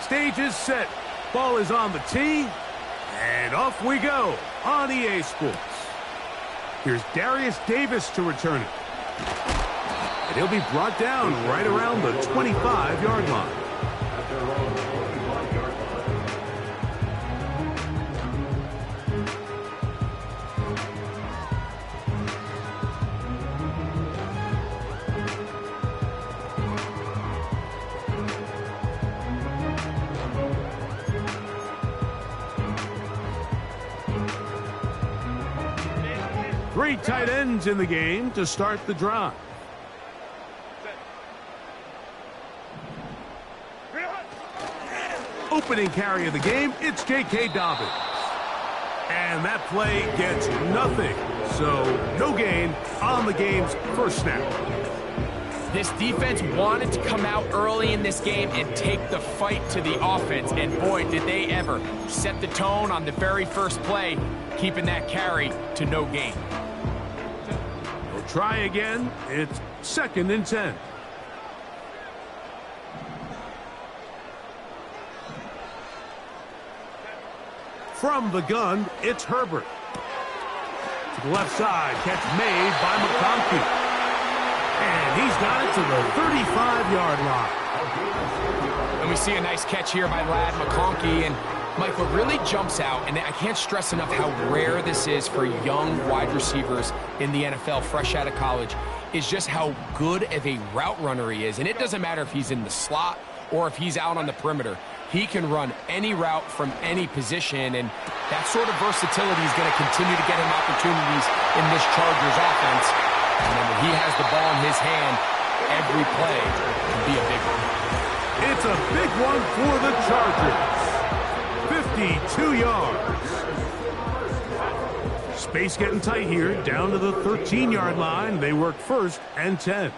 Stage is set. Ball is on the tee. And off we go on EA Sports. Here's Darius Davis to return it. And he'll be brought down right around the 25-yard line. Three tight ends in the game to start the drive. Opening carry of the game, it's J.K. Dobbins. And that play gets nothing. So no gain on the game's first snap. This defense wanted to come out early in this game and take the fight to the offense. And boy, did they ever set the tone on the very first play, keeping that carry to no gain. We'll try again. It's 2nd and 10. From the gun, it's Herbert. To the left side, catch made by McConkey. And he's got it to the 35-yard line. And we see a nice catch here by Ladd McConkey. And Mike, what really jumps out, and I can't stress enough how rare this is for young wide receivers in the NFL, fresh out of college, is just how good of a route runner he is. And it doesn't matter if he's in the slot or if he's out on the perimeter. He can run any route from any position, and that sort of versatility is going to continue to get him opportunities in this Chargers offense. And when he has the ball in his hand, every play can be a big one. It's a big one for the Chargers. 52 yards. Space getting tight here, down to the 13-yard line. They work 1st and 10.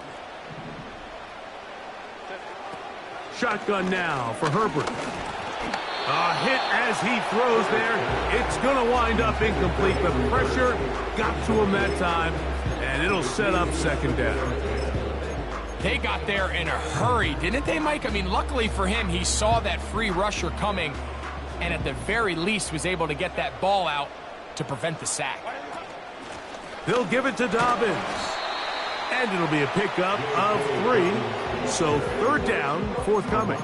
Shotgun now for Herbert. A hit as he throws there. It's going to wind up incomplete. The pressure got to him that time, and it'll set up 2nd down. They got there in a hurry, didn't they, Mike? I mean, luckily for him, he saw that free rusher coming, and at the very least was able to get that ball out to prevent the sack. They'll give it to Dobbins. And it'll be a pickup of 3. So 3rd down, forthcoming.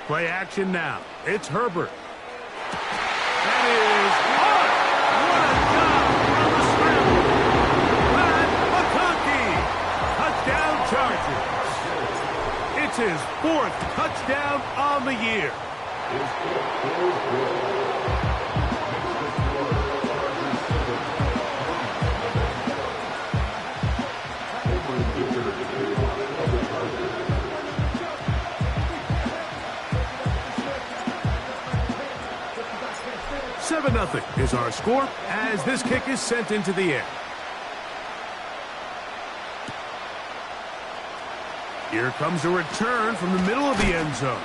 Play action now. It's Herbert. That is hard. What a job on the scramble. Ladd McConkey. Touchdown, Chargers. It's his 4th touchdown on the year. 7-0 is our score as this kick is sent into the air. Here comes a return from the middle of the end zone.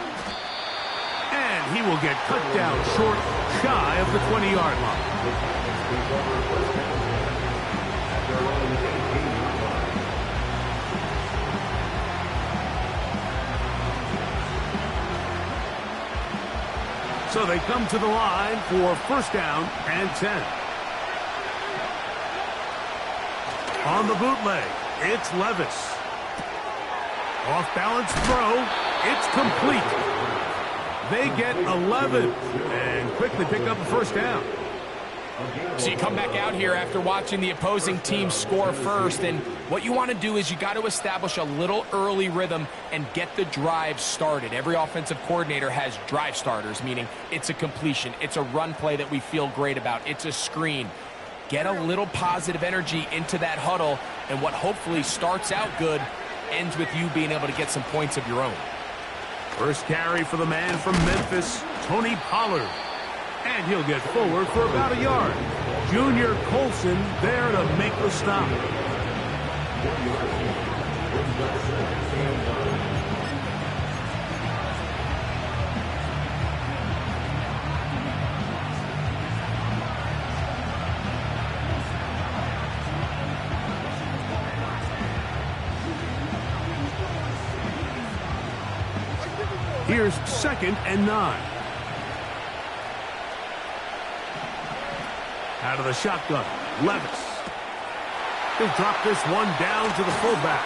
And he will get cut down short, shy of the 20-yard line. So they come to the line for 1st down and 10. On the bootleg, it's Levis. Off-balance throw. It's complete. They get 11 and quickly pick up a 1st down. So you come back out here after watching the opposing team score first, and what you want to do is you got to establish a little early rhythm and get the drive started. Every offensive coordinator has drive starters, meaning it's a completion, it's a run play that we feel great about, it's a screen. Get a little positive energy into that huddle, and what hopefully starts out good ends with you being able to get some points of your own. First carry for the man from Memphis, Tony Pollard. And he'll get forward for about a yard. Junior Colson there to make the stop. Here's 2nd and 9. Out of the shotgun, Levis. He'll drop this one down to the fullback.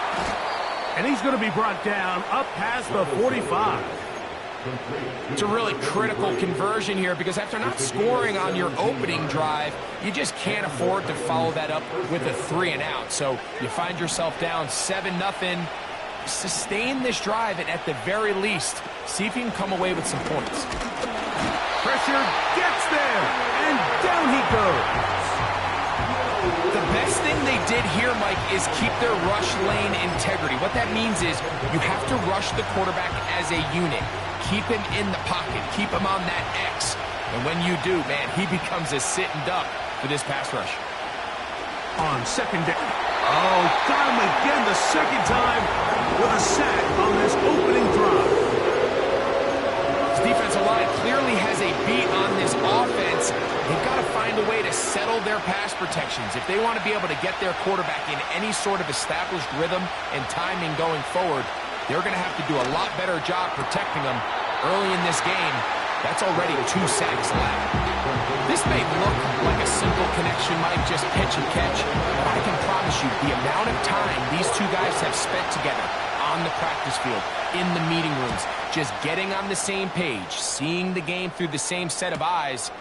And he's going to be brought down up past the 45. It's a really critical conversion here because after not scoring on your opening drive, you just can't afford to follow that up with a 3 and out. So you find yourself down 7-0. Sustain this drive and at the very least, see if you can come away with some points. Pressure gets there, and down he goes. The best thing they did here, Mike, is keep their rush lane integrity. What that means is you have to rush the quarterback as a unit. Keep him in the pocket. Keep him on that X. And when you do, man, he becomes a sitting duck for this pass rush. On 2nd down. Oh, got him again the 2nd time with a sack on this opening drive. This defensive line clearly has a beat on this offense. They've got to find a way to settle their pass protections. If they want to be able to get their quarterback in any sort of established rhythm and timing going forward, they're going to have to do a lot better job protecting them early in this game. That's already 2 sacks left. This may look like a simple connection, Mike, just pitch and catch, but I can promise you the amount of time these two guys have spent together on the practice field, in the meeting rooms, just getting on the same page, seeing the game through the same set of eyes,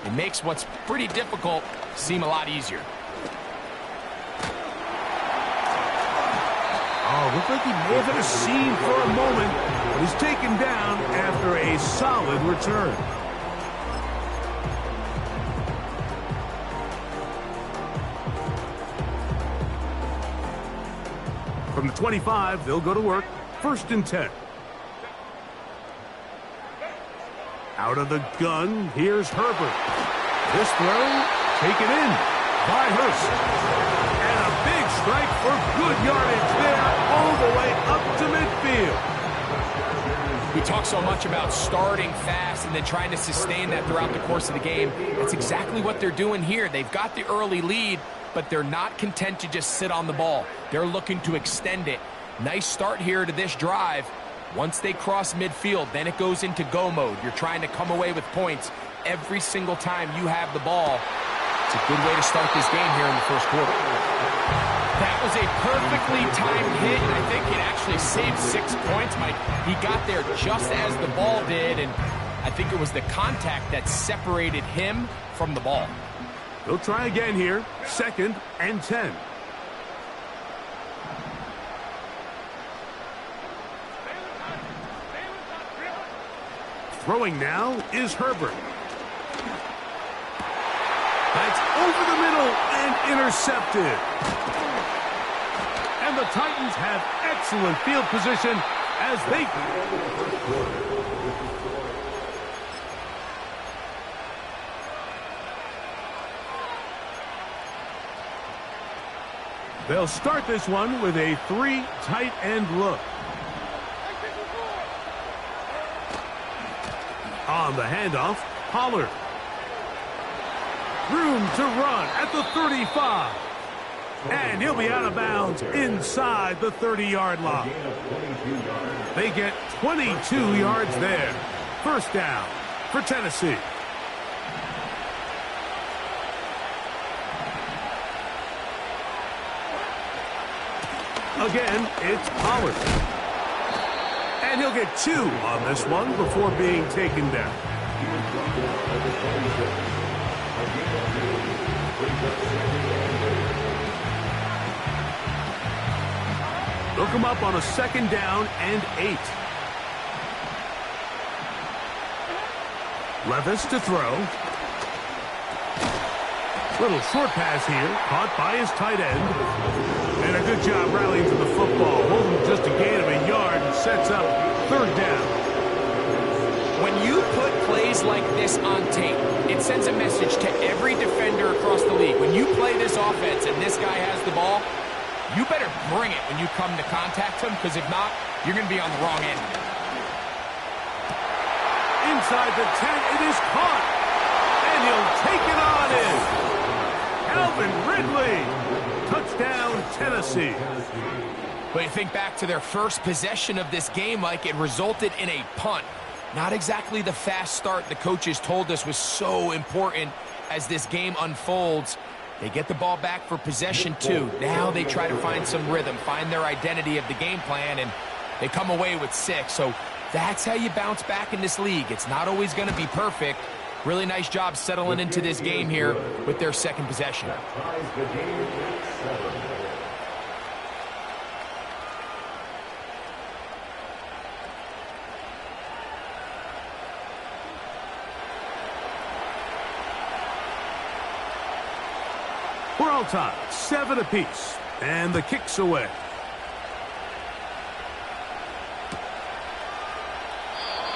it makes what's pretty difficult seem a lot easier. Oh, looked like he may have hit a seam for a moment, but he's taken down after a solid return. From the 25, they'll go to work. 1st and 10. Out of the gun, here's Herbert. This throw, taken in by Hurst. And a big strike for good yardage there all the way up to midfield. We talk so much about starting fast and then trying to sustain that throughout the course of the game. That's exactly what they're doing here. They've got the early lead, but they're not content to just sit on the ball. They're looking to extend it. Nice start here to this drive. Once they cross midfield, then it goes into go mode. You're trying to come away with points every single time you have the ball. It's a good way to start this game here in the 1st quarter. That was a perfectly timed hit, and I think it actually saved 6 points, Mike. He got there just as the ball did, and I think it was the contact that separated him from the ball. They'll try again here. 2nd and 10. Throwing now is Herbert. That's over the middle and intercepted. And the Titans have excellent field position as they... They'll start this one with a 3 tight end look. On the handoff, Pollard. Room to run at the 35. And he'll be out of bounds inside the 30-yard line. They get 22 yards there. 1st down for Tennessee. Again, it's Pollard. And he'll get 2 on this one before being taken down. They'll come up on a 2nd down and 8. Levis to throw. Little short pass here, caught by his tight end. And a good job rallying to the football. Holding just a gain of a yard and sets up 3rd down. When you put plays like this on tape, it sends a message to every defender across the league. When you play this offense and this guy has the ball, you better bring it when you come to contact him, because if not, you're going to be on the wrong end. Inside the 10, it is caught. And he'll take it on in. Calvin Ridley. Touchdown, Tennessee. But you think back to their first possession of this game, Mike, it resulted in a punt. Not exactly the fast start the coaches told us was so important as this game unfolds. They get the ball back for possession 2. Now they try to find some rhythm, find their identity of the game plan, and they come away with 6. So that's how you bounce back in this league. It's not always going to be perfect. Really nice job settling into this game here with their second possession. We're all tied, 7 apiece, and the kick's away.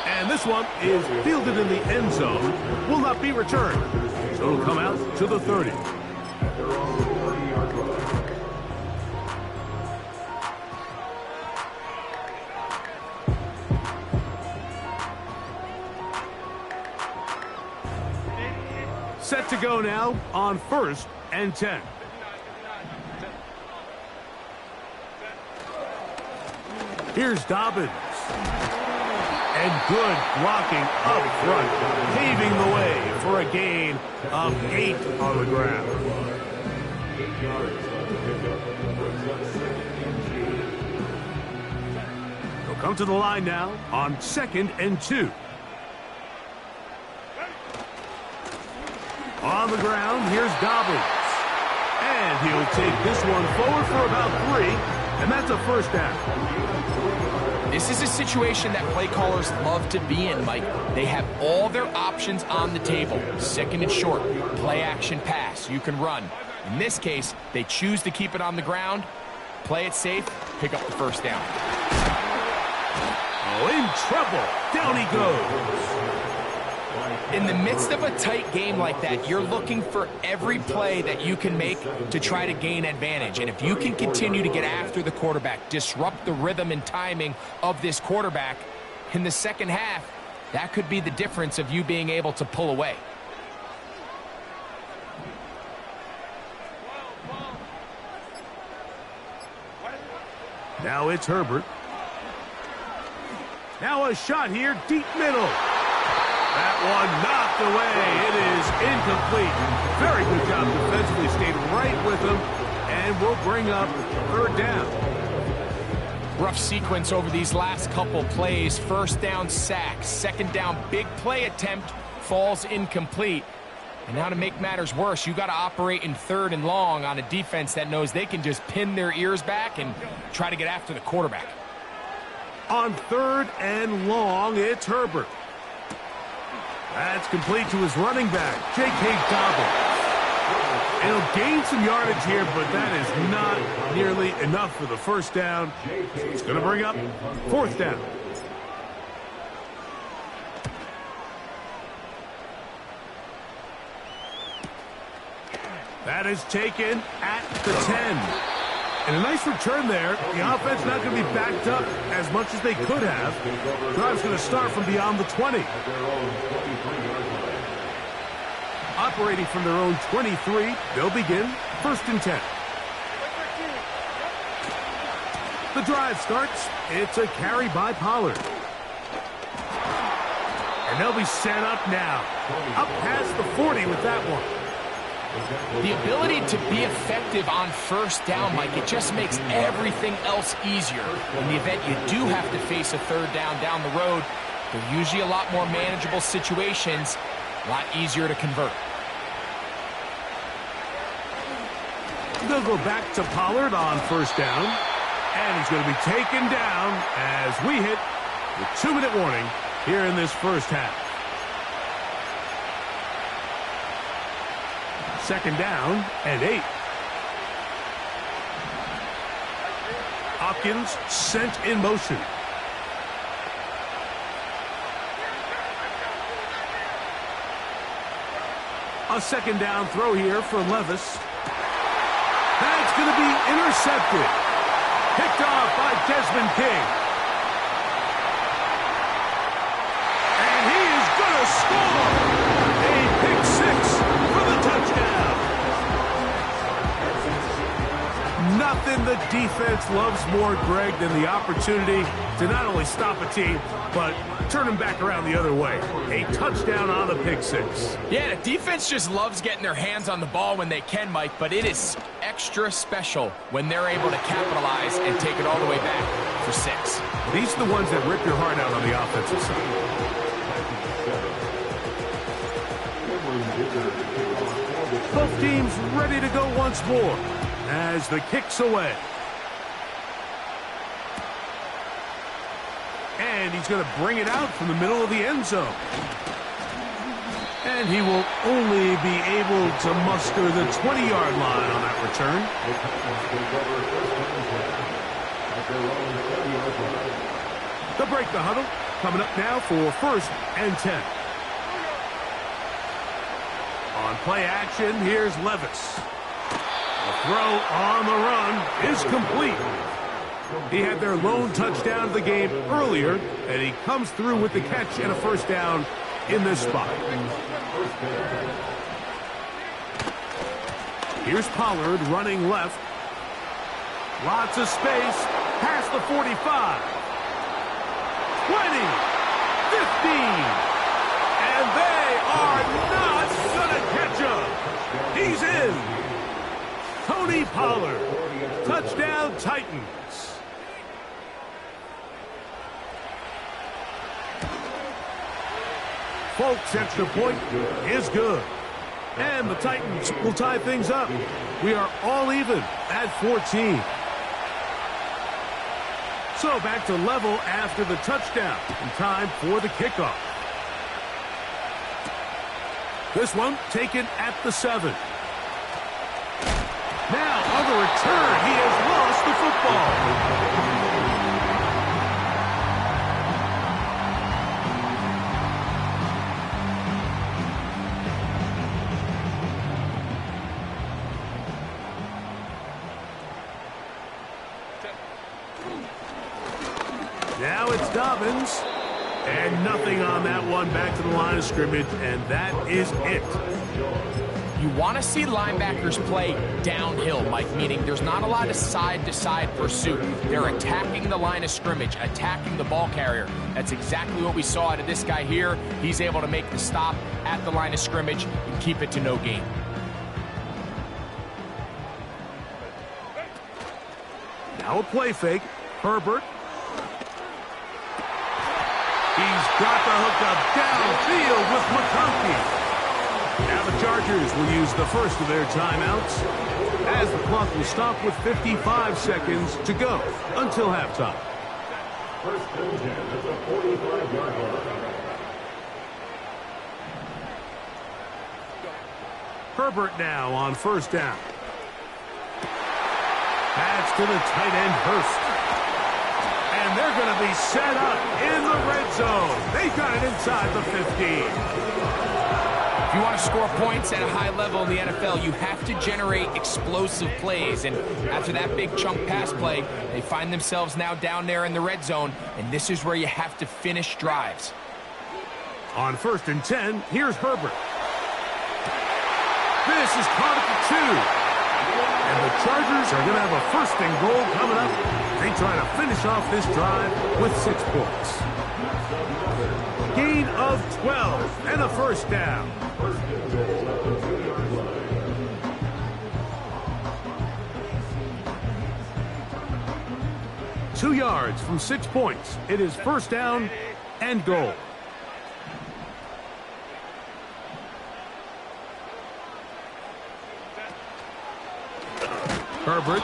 And this one is fielded in the end zone, will not be returned. So it'll come out to the 30. Set to go now on 1st and 10. Here's Dobbins. And good blocking up front, paving the way for a gain of 8 on the ground. He'll come to the line now on 2nd and 2. On the ground, here's Dobbins. And he'll take this one forward for about 3, and that's a first down. This is a situation that play callers love to be in, Mike. They have all their options on the table. 2nd and short, play action pass. You can run. In this case, they choose to keep it on the ground, play it safe, pick up the first down. Oh, in trouble. Down he goes. In the midst of a tight game like that, you're looking for every play that you can make to try to gain advantage. And if you can continue to get after the quarterback, disrupt the rhythm and timing of this quarterback in the second half, that could be the difference of you being able to pull away. Now it's Herbert. Now a shot here, deep middle. That one knocked away. It is incomplete. Very good job defensively. Stayed right with him and will bring up 3rd down. Rough sequence over these last couple plays. 1st down sack. 2nd down big play attempt falls incomplete. And now to make matters worse, you got to operate in 3rd and long on a defense that knows they can just pin their ears back and try to get after the quarterback. On 3rd and long, it's Herbert. That's complete to his running back, J.K. Dobbins. And he'll gain some yardage here, but that is not nearly enough for the first down. So it's going to bring up 4th down. That is taken at the 10. And a nice return there. The offense not going to be backed up as much as they could have. Drive's going to start from beyond the 20. Operating from their own 23, they'll begin 1st and 10. The drive starts. It's a carry by Pollard. And they'll be set up now. Up past the 40 with that one. The ability to be effective on 1st down, Mike, it just makes everything else easier. In the event you do have to face a 3rd down the road, they're usually a lot more manageable situations, a lot easier to convert. They'll go back to Pollard on 1st down, and he's going to be taken down as we hit the 2-minute warning here in this first half. 2nd down and 8. Hopkins sent in motion. A 2nd down throw here for Levis. That's going to be intercepted. Picked off by Desmond King. And he is going to score. A pick 6 for the touchdown. Nothing the defense loves more, Greg, than the opportunity to not only stop a team, but turn them back around the other way. A touchdown on the pick six. Yeah, the defense just loves getting their hands on the ball when they can, Mike, but it is extra special when they're able to capitalize and take it all the way back for 6. These are the ones that rip your heart out on the offensive side. Both teams ready to go once more as the kick's away. And he's going to bring it out from the middle of the end zone. And he will only be able to muster the 20-yard line on that return. They'll break the huddle. Coming up now for 1st and 10. On play action, here's Levis. The throw on the run is complete. He had their lone touchdown of the game earlier, and he comes through with the catch and a first down in this spot. Here's Pollard running left. Lots of space past the 45. 20. 15. And they are not going to catch him. He's in. Tony Pollard. Touchdown, Titans. Folks, extra point is good. And the Titans will tie things up. We are all even at 14. So back to level after the touchdown. And time for the kickoff. This one taken at the 7. Now on the return, he has lost the football. Now it's Dobbins, and nothing on that one back to the line of scrimmage, and that is it. You want to see linebackers play downhill, Mike, meaning there's not a lot of side-to-side pursuit. They're attacking the line of scrimmage, attacking the ball carrier. That's exactly what we saw out of this guy here. He's able to make the stop at the line of scrimmage and keep it to no gain. Now a play fake. Herbert. He's got the hookup downfield with McConkey. Now the Chargers will use the first of their timeouts as the clock will stop with 55 seconds to go until halftime. Herbert now on first down. Pass to the tight end Hurst. And they're going to be set up in the red zone. They got it inside the 15. If you want to score points at a high level in the NFL, you have to generate explosive plays. And after that big chunk pass play, they find themselves now down there in the red zone. And this is where you have to finish drives. On 1st and 10, here's Herbert. This is caught at the 2. And the Chargers are going to have a 1st and goal coming up. They try to finish off this drive with 6 points. Gain of 12 and a first down. Two yards from 6 points. It is first down and goal. Herbert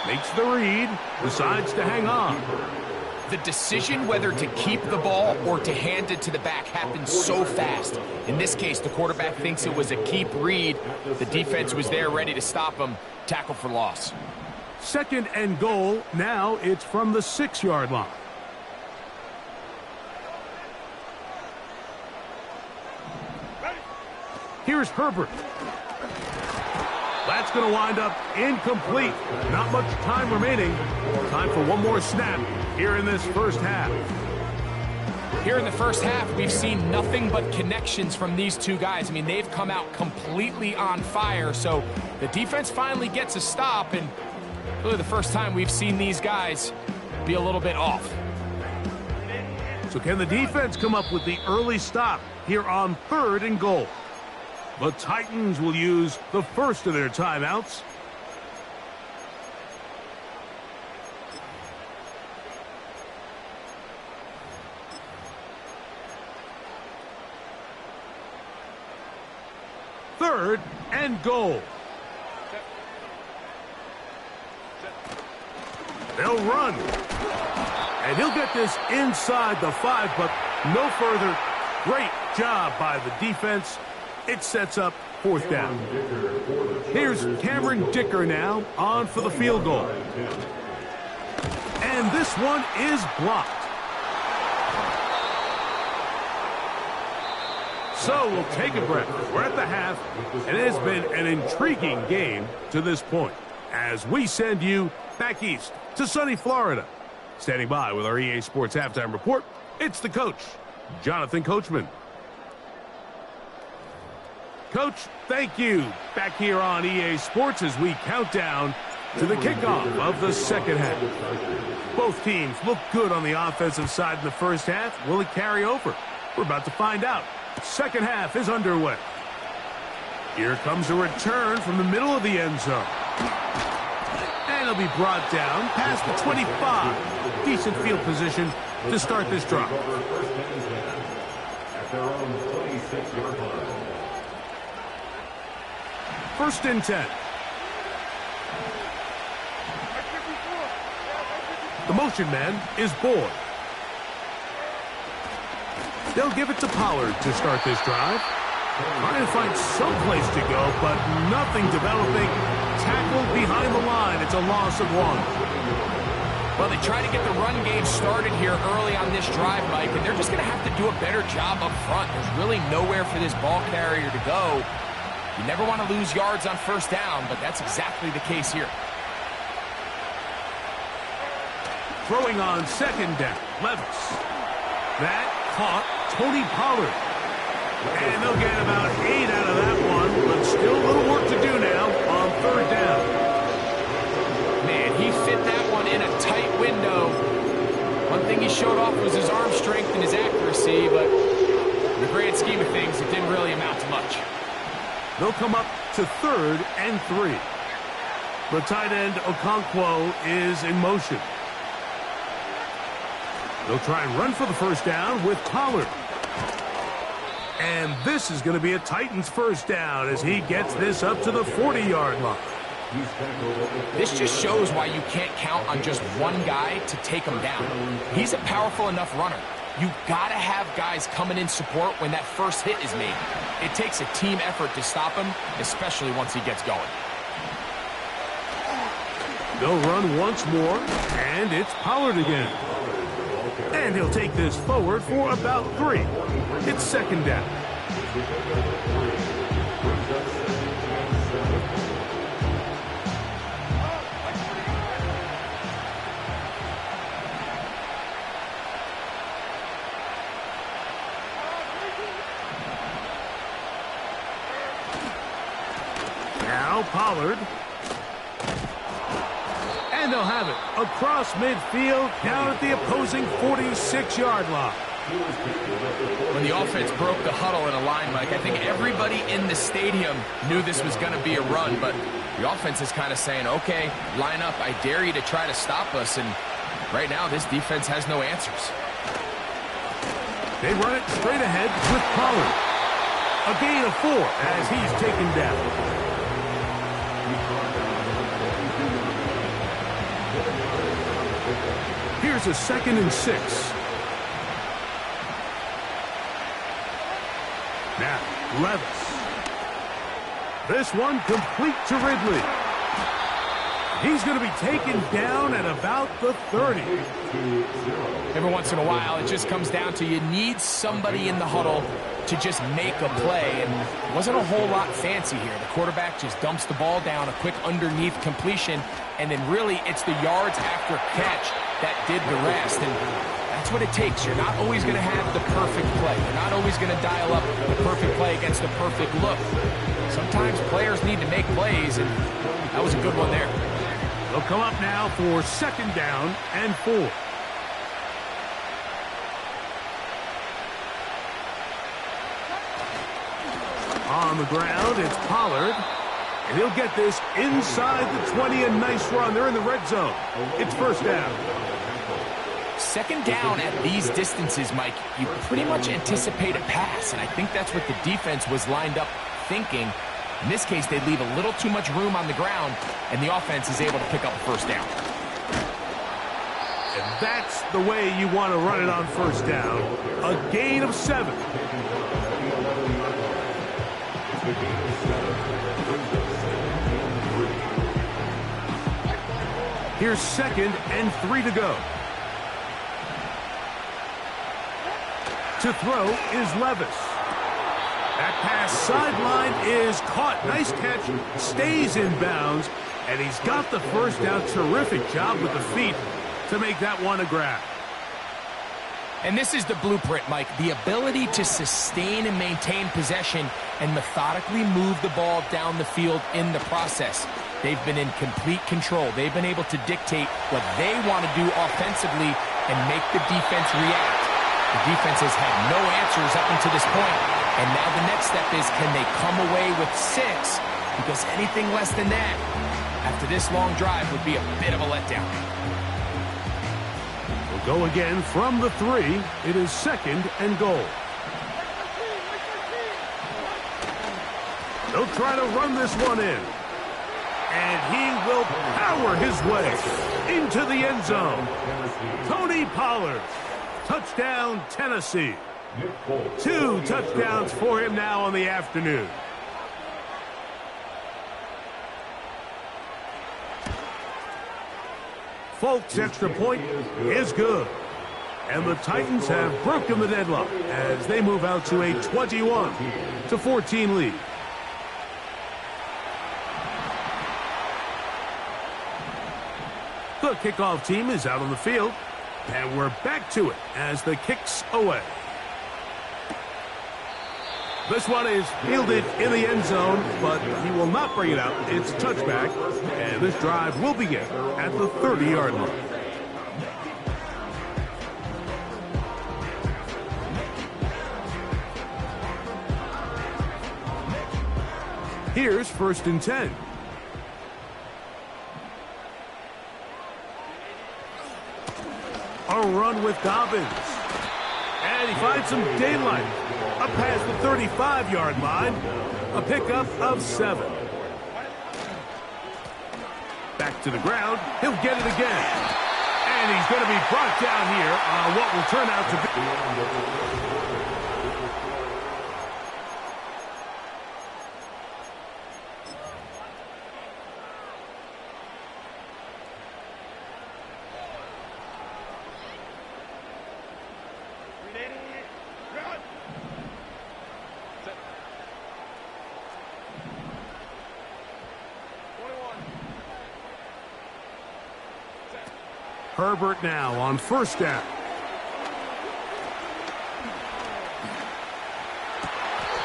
makes the read, decides to hang on. The decision whether to keep the ball or to hand it to the back happens so fast. In this case, the quarterback thinks it was a keep read. The defense was there ready to stop him. Tackle for loss. 2nd and goal. Now it's from the 6-yard line. Here's Herbert. That's going to wind up incomplete. Not much time remaining. Time for one more snap here in this first half. Here in the first half, we've seen nothing but connections from these two guys. I mean, they've come out completely on fire. So the defense finally gets a stop, and Really the first time we've seen these guys be a little bit off. So can the defense come up with the early stop here on 3rd and goal? The Titans will use the first of their timeouts. Third and goal. They'll run. And he'll get this inside the 5, but no further. Great job by the defense. It sets up 4th down. Here's Cameron Dicker now on for the field goal. And this one is blocked. So we'll take a breath. We're at the half, and it has been an intriguing game to this point as we send you back east to sunny Florida. Standing by with our EA Sports Halftime Report, it's the coach, Jonathan Coachman. Coach, thank you. Back here on EA Sports as we count down to the kickoff of the second half. Both teams look good on the offensive side in the first half. Will it carry over? We're about to find out. Second half is underway. Here comes a return from the middle of the end zone. And it'll be brought down past the 25. Decent field position to start this drive. First and 10. The motion man is Boyd. They'll give it to Pollard to start this drive. Trying to find some place to go, but nothing developing. Tackled behind the line. It's a loss of 1. Well, they try to get the run game started here early on this drive, Mike, and they're just going to have to do a better job up front. There's really nowhere for this ball carrier to go. You never want to lose yards on first down, but that's exactly the case here. Throwing on second down, Levis. That caught Tony Pollard. And they'll get about 8 out of that one, but still a little work to do now on third down. Man, he fit that one in a tight window. One thing he showed off was his arm strength and his accuracy, but in the grand scheme of things, it didn't really amount to much. They'll come up to 3rd and 3. The tight end, Okonkwo, is in motion. They'll try and run for the first down with Pollard. And this is going to be a Titans first down as he gets this up to the 40-yard line. This just shows why you can't count on just one guy to take him down. He's a powerful enough runner. You got to have guys coming in support when that first hit is made. It takes a team effort to stop him, especially once he gets going. They'll run once more, and it's Pollard again. And he'll take this forward for about 3. It's second down. Now Pollard. And they'll have it across midfield down at the opposing 46-yard line. When the offense broke the huddle in a line, Mike, I think everybody in the stadium knew this was going to be a run, but the offense is kind of saying, okay, line up, I dare you to try to stop us, and right now this defense has no answers. They run it straight ahead with Pollard. A gain of 4 as he's taken down. Here's a 2nd and 6. Now, Levis. This one complete to Ridley. He's going to be taken down at about the 30. Every once in a while, it just comes down to you need somebody in the huddle to just make a play, and it wasn't a whole lot fancy here. The quarterback just dumps the ball down, a quick underneath completion, and then really it's the yards after catch that did the rest, and that's what it takes. You're not always going to have the perfect play. You're not always going to dial up the perfect play against the perfect look. Sometimes players need to make plays, and that was a good one there. They'll come up now for 2nd down and 4. On the ground, it's Pollard. And he'll get this inside the 20, a nice run. They're in the red zone. It's 1st down. 2nd down at these distances, Mike, you pretty much anticipate a pass, and I think that's what the defense was lined up thinking. In this case, they leave a little too much room on the ground, and the offense is able to pick up a 1st down. And that's the way you want to run it on 1st down. A gain of 7. Here's 2nd and 3 to go. To throw is Levis. That pass sideline is caught. Nice catch. Stays in bounds. And he's got the 1st down. Terrific job with the feet to make that one a grab. And this is the blueprint, Mike. The ability to sustain and maintain possession and methodically move the ball down the field in the process. They've been in complete control. They've been able to dictate what they want to do offensively and make the defense react. The defense has had no answers up until this point, and now the next step is, can they come away with 6? Because anything less than that, after this long drive, would be a bit of a letdown. We'll go again from the 3. It is 2nd and goal. They'll try to run this one in. And he will power his way into the end zone. Tony Pollard. Touchdown, Tennessee. 2 touchdowns for him now on the afternoon. Folks' extra point is good. And the Titans have broken the deadlock as they move out to a 21-14 lead. The kickoff team is out on the field, and we're back to it as the kick's away. This one is fielded in the end zone, but he will not bring it out. It's touchback, and this drive will begin at the 30-yard line. Here's 1st and 10. A run with Dobbins. And he finds some daylight. Up past the 35-yard line. A pickup of 7. Back to the ground. He'll get it again. And he's going to be brought down here on what will turn out to be... Herbert now on 1st down.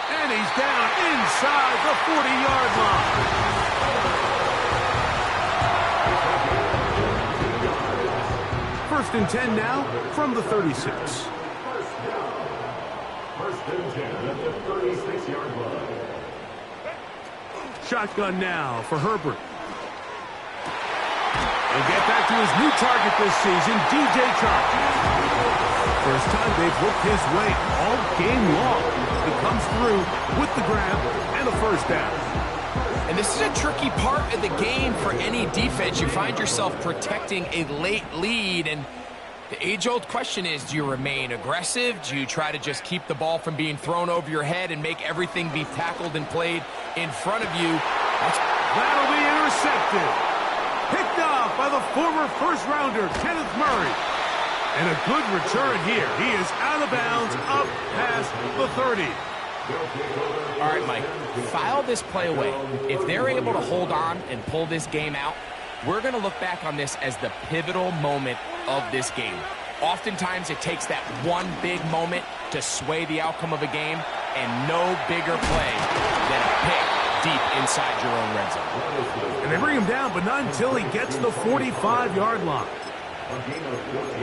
And he's down inside the 40-yard line. 1st and 10 now from the 36. 1st and 10 at the 36-yard line. Shotgun now for Herbert. He'll get back to his new target this season, DJ Chark. First time they've worked his way all game long. He comes through with the grab and a 1st down. And this is a tricky part of the game for any defense. You find yourself protecting a late lead, and the age-old question is, do you remain aggressive? Do you try to just keep the ball from being thrown over your head and make everything be tackled and played in front of you? That'll be intercepted. Picked off by the former 1st-rounder, Kenneth Murray. And a good return here. He is out of bounds, up past the 30. All right, Mike, file this play away. If they're able to hold on and pull this game out, we're going to look back on this as the pivotal moment of this game. Oftentimes, it takes that one big moment to sway the outcome of a game, and no bigger play than a pick deep inside your own red zone. And they bring him down, but not until he gets the 45-yard line.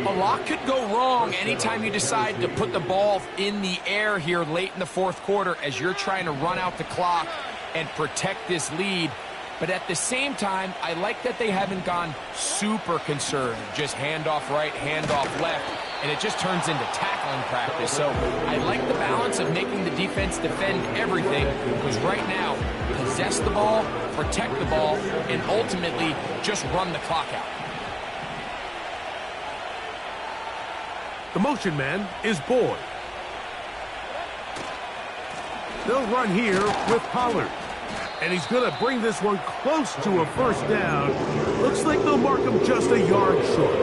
A lot could go wrong anytime you decide to put the ball in the air here late in the fourth quarter as you're trying to run out the clock and protect this lead. But at the same time, I like that they haven't gone super conservative. Just handoff right, handoff left, and it just turns into tackling practice. So I like the balance of making the defense defend everything, because right now, possess the ball, protect the ball, and ultimately just run the clock out. The motion man is Boyd. They'll run here with Pollard. And he's going to bring this one close to a first down. Looks like they'll mark him just a yard short.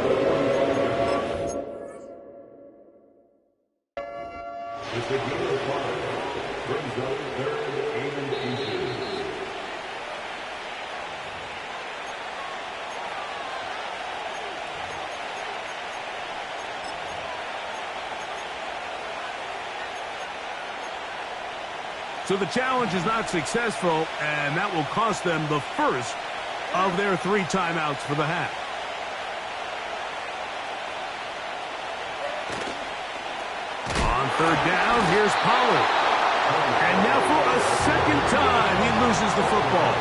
It's a game of 5. Brings up 3rd and 18. So the challenge is not successful, and that will cost them the first of their 3 timeouts for the half. On 3rd down, here's Pollard. And now for a second time, he loses the football.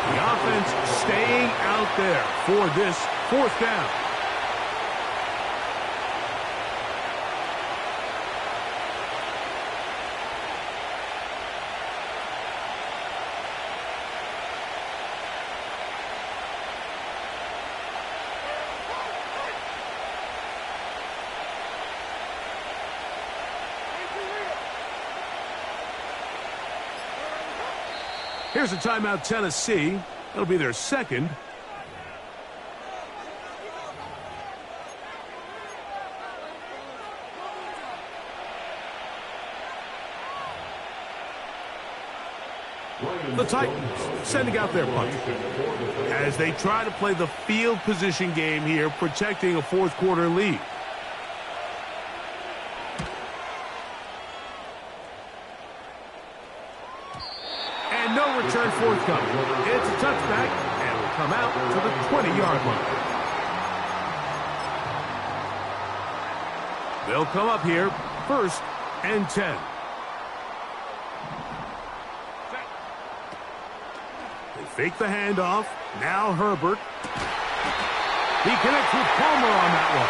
The offense staying out there for this 4th down. Here's a timeout, Tennessee. That'll be their second. The Titans sending out their punter as they try to play the field position game here, protecting a 4th quarter lead. No return forthcoming. It's a touchback, and will come out to the 20-yard line. They'll come up here, 1st and 10. They fake the handoff. Now Herbert. He connects with Palmer on that one.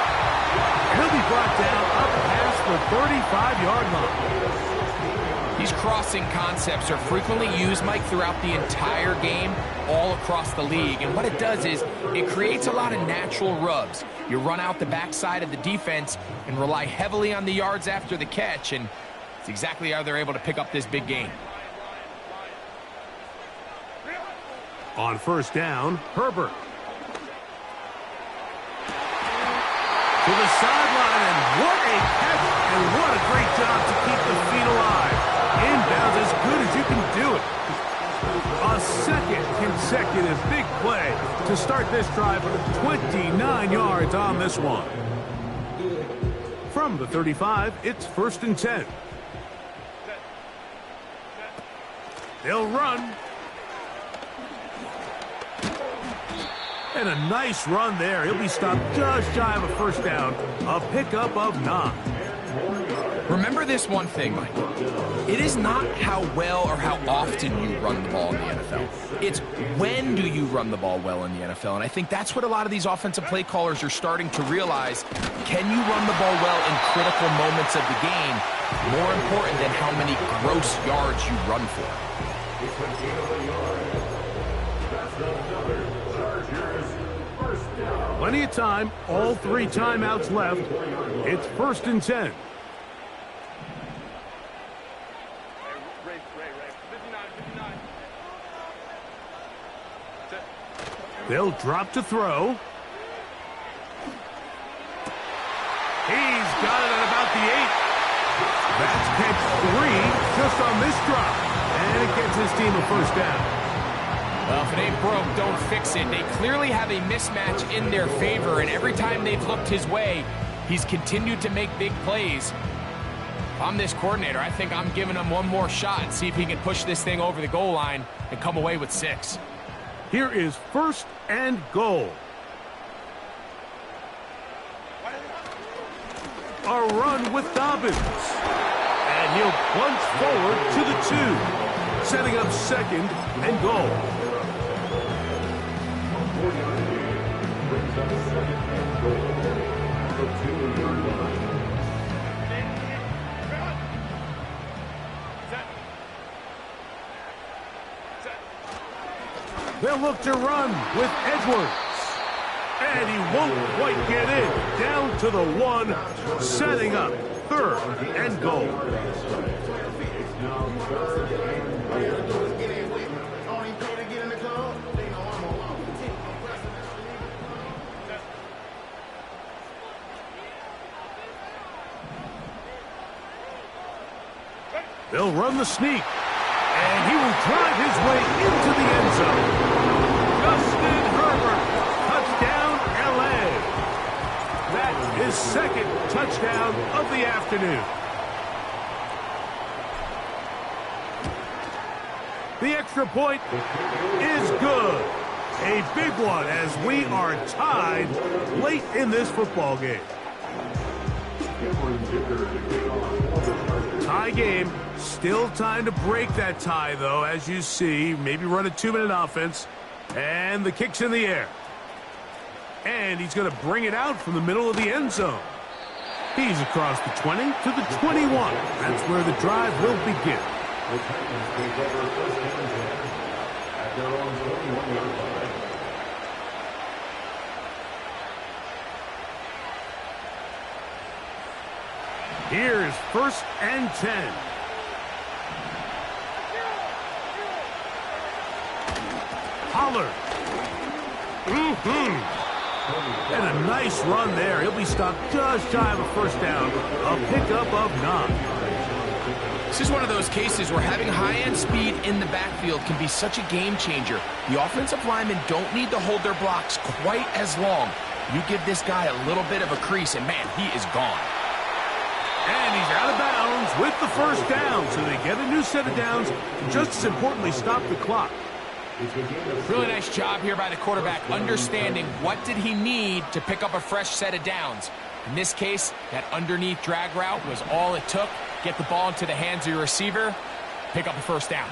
He'll be brought down up past the 35-yard line. These crossing concepts are frequently used, Mike, throughout the entire game, all across the league. And what it does is it creates a lot of natural rubs. You run out the backside of the defense and rely heavily on the yards after the catch, and it's exactly how they're able to pick up this big gain. On 1st down, Herbert. To the sideline, and what a catch, and what a great job to keep the feet alive. Inbounds as good as you can do it. A second consecutive big play to start this drive with 29 yards on this one. From the 35, it's 1st and 10. They'll run. And a nice run there. He'll be stopped just shy of a first down. A pickup of 9. Remember this one thing, Mike. It is not how well or how often you run the ball in the NFL. It's when do you run the ball well in the NFL. And I think that's what a lot of these offensive play callers are starting to realize. Can you run the ball well in critical moments of the game? More important than how many gross yards you run for. Plenty of time. All 3 timeouts left. It's 1st and 10. They'll drop to throw. He's got it at about the 8. That's catch 3 just on this drop. And it gets his team a first down. Well, if it ain't broke, don't fix it. They clearly have a mismatch in their favor, and every time they've looked his way, he's continued to make big plays. If I'm this coordinator, I think I'm giving him one more shot and see if he can push this thing over the goal line and come away with 6. Here is 1st and goal. A run with Dobbins. And he'll plunge forward to the 2, setting up 2nd and goal. Brings up 2nd and goal. The 2-yard line. They'll look to run with Edwards. And he won't quite get in. Down to the 1, setting up 3rd and goal. They'll run the sneak. And he will drive his way into the end zone. Justin Herbert, touchdown, L.A. That is 2nd touchdown of the afternoon. The extra point is good. A big one as we are tied late in this football game. Tie game. Still time to break that tie, though, as you see. Maybe run a 2-minute offense. And the kick's in the air. And he's going to bring it out from the middle of the end zone. He's across the 20 to the 21. That's where the drive will begin. The Titans take over 1st and 10 at their own 21-yard line. Here's 1st and 10. Pollard. And a nice run there. He'll be stopped just shy of a 1st down. A pickup of 9. This is one of those cases where having high-end speed in the backfield can be such a game changer. The offensive linemen don't need to hold their blocks quite as long. You give this guy a little bit of a crease, and man, he is gone. And he's out of bounds with the 1st down, so they get a new set of downs, and just as importantly, stop the clock. Really nice job here by the quarterback, understanding what did he need to pick up a fresh set of downs. In this case, that underneath drag route was all it took. Get the ball into the hands of your receiver, pick up a 1st down.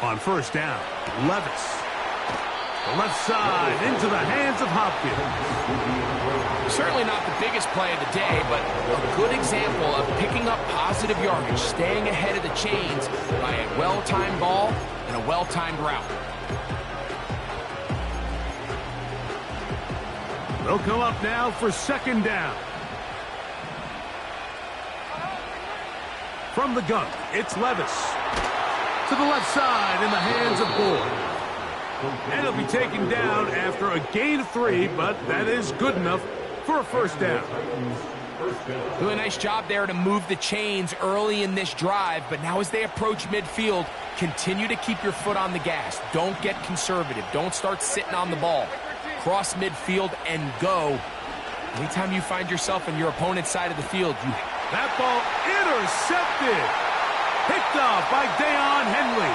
On 1st down, Levis. The left side into the hands of Hopkins. Certainly not the biggest play of the day, but a good example of picking up positive yardage, staying ahead of the chains by a well-timed ball and a well-timed route. They'll come up now for 2nd down. From the gun, it's Levis. To the left side in the hands of Boyd. And he'll be taken down after a gain of 3, but that is good enough for a 1st down. Really nice job there to move the chains early in this drive, but now as they approach midfield, continue to keep your foot on the gas. Don't get conservative. Don't start sitting on the ball. Cross midfield and go. Anytime you find yourself on your opponent's side of the field, that ball intercepted. Picked off by Deion Henley.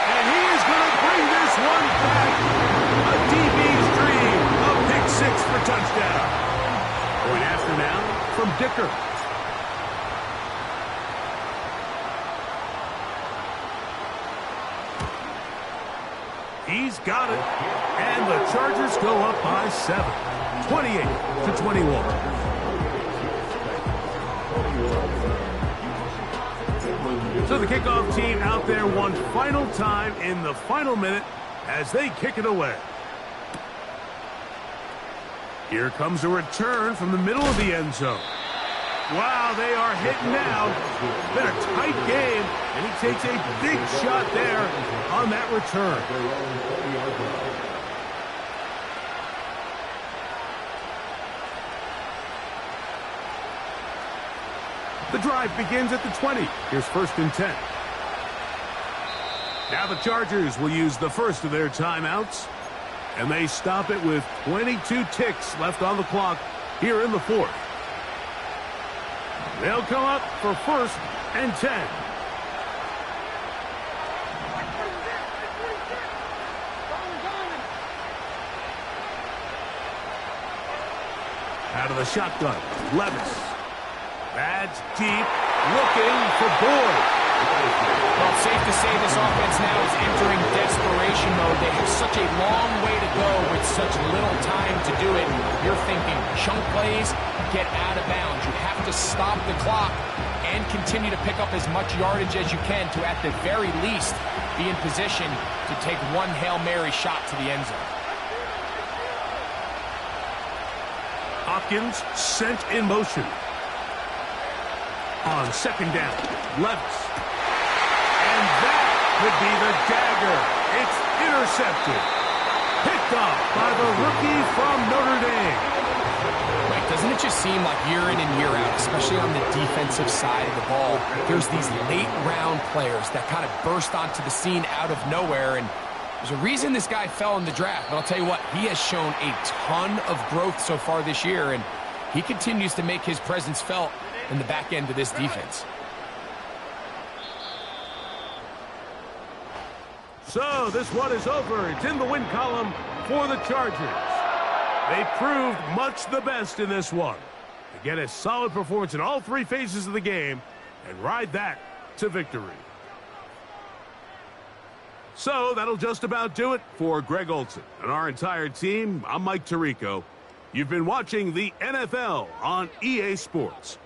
And he is going to bring this one back. A DB's dream. A pick 6 for touchdown. Going after now from Dicker. He's got it. And the Chargers go up by 7. 28-21. So the kickoff team out there one final time in the final minute as they kick it away. Here comes a return from the middle of the end zone. Wow, they are hitting now. It's been a tight game, and he takes a big shot there on that return. The drive begins at the 20. Here's 1st and 10. Now the Chargers will use the first of their timeouts, and they stop it with 22 ticks left on the clock here in the 4th. They'll come up for 1st and 10. Out of the shotgun, Levis. That's deep, looking for Boyd. Well, it's safe to say this offense now is entering desperation mode. They have such a long way to go with such little time to do it. You're thinking chunk plays, get out of bounds. You have to stop the clock and continue to pick up as much yardage as you can to, at the very least, be in position to take one Hail Mary shot to the end zone. Hopkins sent in motion. On 2nd down, Levis. And that could be the dagger. It's intercepted. Picked off by the rookie from Notre Dame. Mike, doesn't it just seem like year in and year out, especially on the defensive side of the ball, there's these late-round players that kind of burst onto the scene out of nowhere, and there's a reason this guy fell in the draft, but I'll tell you what, he has shown a ton of growth so far this year, and he continues to make his presence felt in the back end of this defense. So this one is over. It's in the win column for the Chargers. They proved much the best in this one. They get a solid performance in all 3 phases of the game and ride that to victory. So that'll just about do it for Greg Olsen and our entire team. I'm Mike Tirico. You've been watching the NFL on EA Sports.